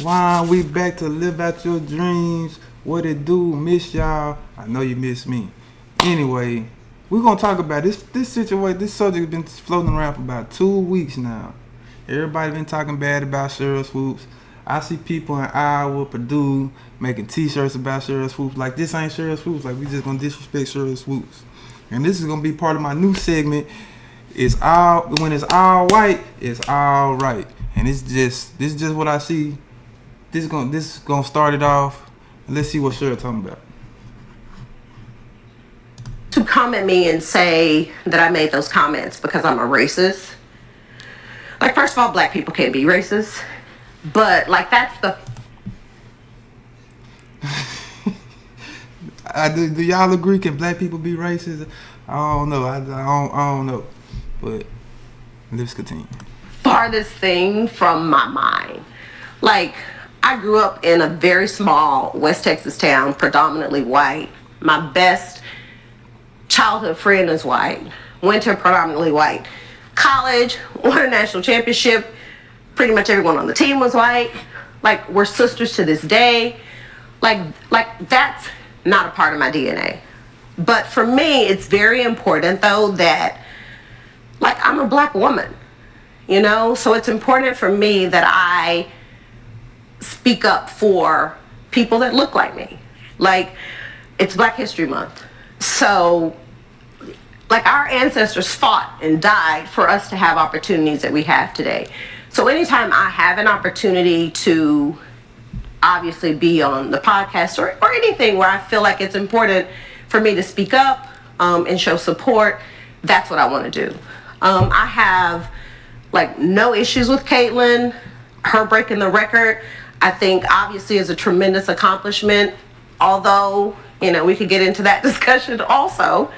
Why we back to live out your dreams? What it do? Miss y'all. I know you miss me. Anyway, we're gonna talk about this situation. This subject has been floating around for about 2 weeks now. Everybody been talking bad about SHERYL Swoops. I see people in Iowa, Purdue making T-shirts about SHERYL Swoops. Like this ain't SHERYL Swoops. Like we just gonna disrespect SHERYL Swoops. And this is gonna be part of my new segment. When it's all white, it's all right. And this is just what I see. This is gonna start it off. Let's see what SHERYL talking about. To come at me and say that I made those comments because I'm a racist. Like, first of all, black people can't be racist. But like that's the do y'all agree? Can black people be racist? I don't know. I don't know. But let's continue. farthest thing from my mind. Like, I grew up in a very small West Texas town, predominantly white. My best childhood friend is white. Went to predominantly white college, won a national championship. Pretty much everyone on the team was white. Like, we're sisters to this day. Like that's not a part of my DNA. But for me, it's very important though that, like, I'm a black woman, you know? So it's important for me that I speak up for people that look like me. Like, it's Black History Month. So, like, our ancestors fought and died for us to have opportunities that we have today. So anytime I have an opportunity to obviously be on the podcast or anything where I feel like it's important for me to speak up and show support, that's what I want to do. I have like no issues with Caitlyn. Her breaking the record, I think obviously is a tremendous accomplishment, although, you know, we could get into that discussion also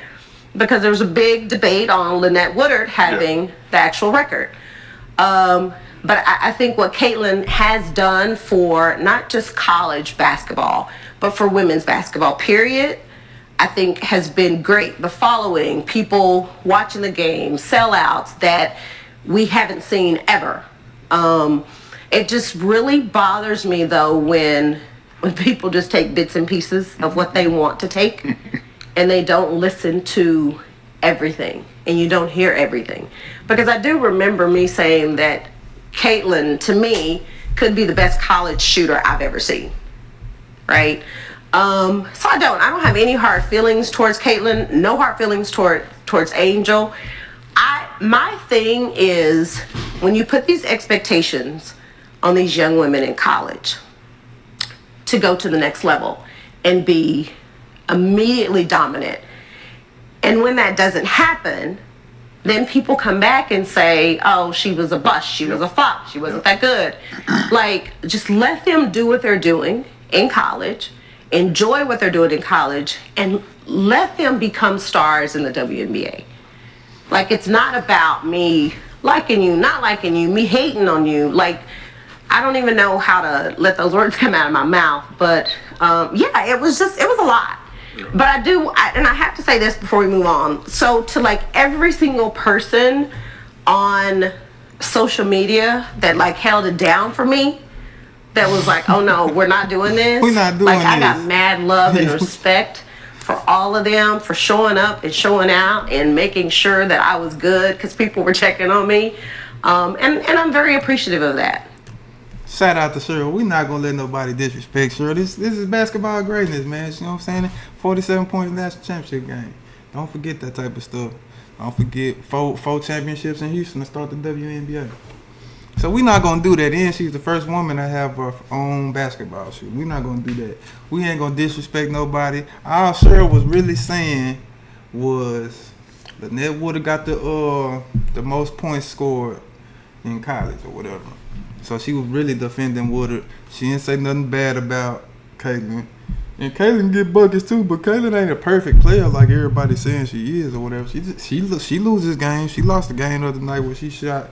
because there was a big debate on Lynette Woodard having the actual record. But I think what Caitlyn has done for not just college basketball, but for women's basketball, period, I think has been great. The following, people watching the game, sellouts that we haven't seen ever. It just really bothers me though when people just take bits and pieces of what they want to take and they don't listen to everything and you don't hear everything. Because I do remember me saying that Caitlyn, to me, could be the best college shooter I've ever seen, right? So I don't have any hard feelings towards Caitlyn, no hard feelings towards Angel. My thing is when you put these expectations on these young women in college to go to the next level and be immediately dominant, and when that doesn't happen, then people come back and say, oh, she was a bust, she was a flop, she wasn't that good. Like, just let them do what they're doing in college, enjoy what they're doing in college, and let them become stars in the WNBA. Like, it's not about me liking you, not liking you, me hating on you. Like, I don't even know how to let those words come out of my mouth, but yeah, it was a lot. But I have to say this before we move on. So to like every single person on social media that like held it down for me, that was like, oh no, we're not doing this. We're not doing like, this. I got mad love and respect for all of them for showing up and showing out and making sure that I was good because people were checking on me. And I'm very appreciative of that. Shout out to SHERYL. We're not gonna let nobody disrespect SHERYL. This is basketball greatness, man. You know what I'm saying? 47 points national championship game. Don't forget that type of stuff. Don't forget four championships in Houston to start the WNBA. So we're not gonna do that. And she's the first woman to have her own basketball shoe. We're not gonna do that. We ain't gonna disrespect nobody. All SHERYL was really saying was Lynette Woodard got the most points scored in college or whatever. So she was really defending Woodard. She didn't say nothing bad about Caitlyn. And Caitlyn get buckets too, but Caitlyn ain't a perfect player like everybody's saying she is or whatever. She loses games. She lost the game the other night where she shot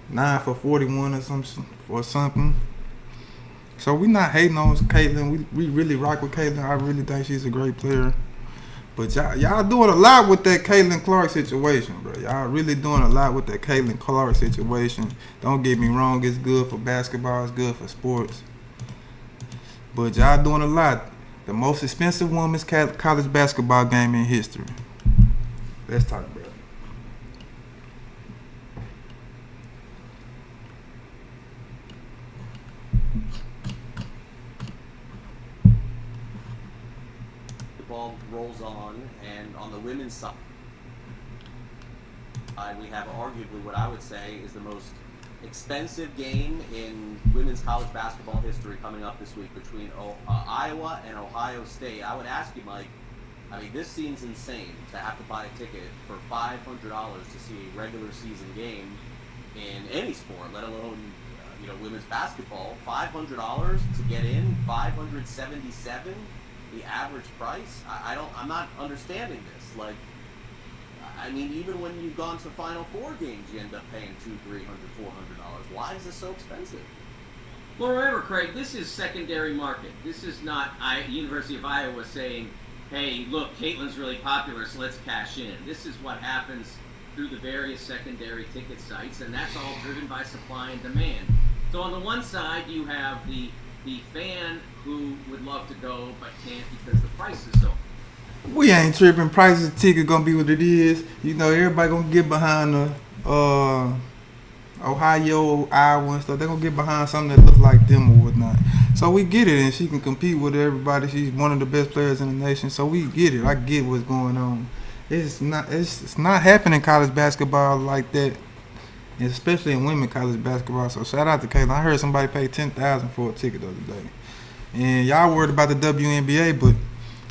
9 for 41 or something. So we not hating on Caitlyn. We really rock with Caitlyn. I really think she's a great player. But y'all doing a lot with that Caitlin Clark situation, bro. Y'all really doing a lot with that Caitlin Clark situation. Don't get me wrong, it's good for basketball, it's good for sports. But y'all doing a lot. The most expensive women's college basketball game in history. Let's talk about it. The ball rolls on, and on the women's side, we have arguably what I would say is the most expensive game in women's college basketball history coming up this week between Iowa and Ohio State. I would ask you, Mike, I mean, this seems insane to have to buy a ticket for $500 to see a regular season game in any sport, let alone women's basketball. $500 to get in, $577 the average price. I'm not understanding this. Like, I mean, even when you've gone to Final Four games, you end up paying $200, $300, $400. Why is this so expensive? Well, remember, Craig, this is secondary market. This is not University of Iowa saying, hey, look, Caitlin's really popular, so let's cash in. This is what happens through the various secondary ticket sites, and that's all driven by supply and demand. So on the one side, you have the fan who would love to go but can't because the price is so. We ain't tripping. Prices of ticket gonna be what it is. Everybody gonna get behind the Ohio, Iowa and stuff. They gonna get behind something that looks like them or whatnot. So we get it, and she can compete with everybody. She's one of the best players in the nation. So we get it. I get what's going on. It's not happening in college basketball like that, especially in women college basketball. So shout out to Caitlin. I heard somebody pay $10,000 for a ticket the other day, and y'all worried about the WNBA, but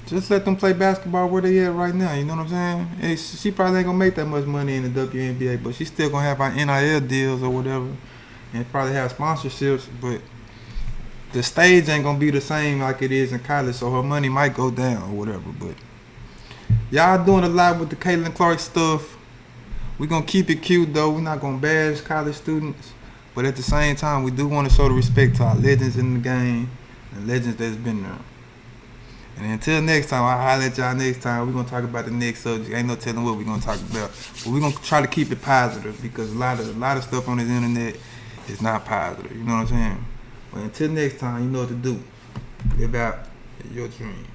just let them play basketball where they at right now. You know what I'm saying? She probably ain't gonna make that much money in the WNBA, but she's still gonna have our NIL deals or whatever, and probably have sponsorships. But the stage ain't gonna be the same like it is in college, so her money might go down or whatever. But y'all doing a lot with the Caitlin Clark stuff. We gonna keep it cute though. We're not gonna bash college students, but at the same time, we do want to show the respect to our legends in the game and legends that's been there. And until next time, I'll holler at y'all next time. We're going to talk about the next subject. Ain't no telling what we're going to talk about. But we're going to try to keep it positive because a lot of stuff on this internet is not positive. You know what I'm saying? But until next time, you know what to do. Live out your dream.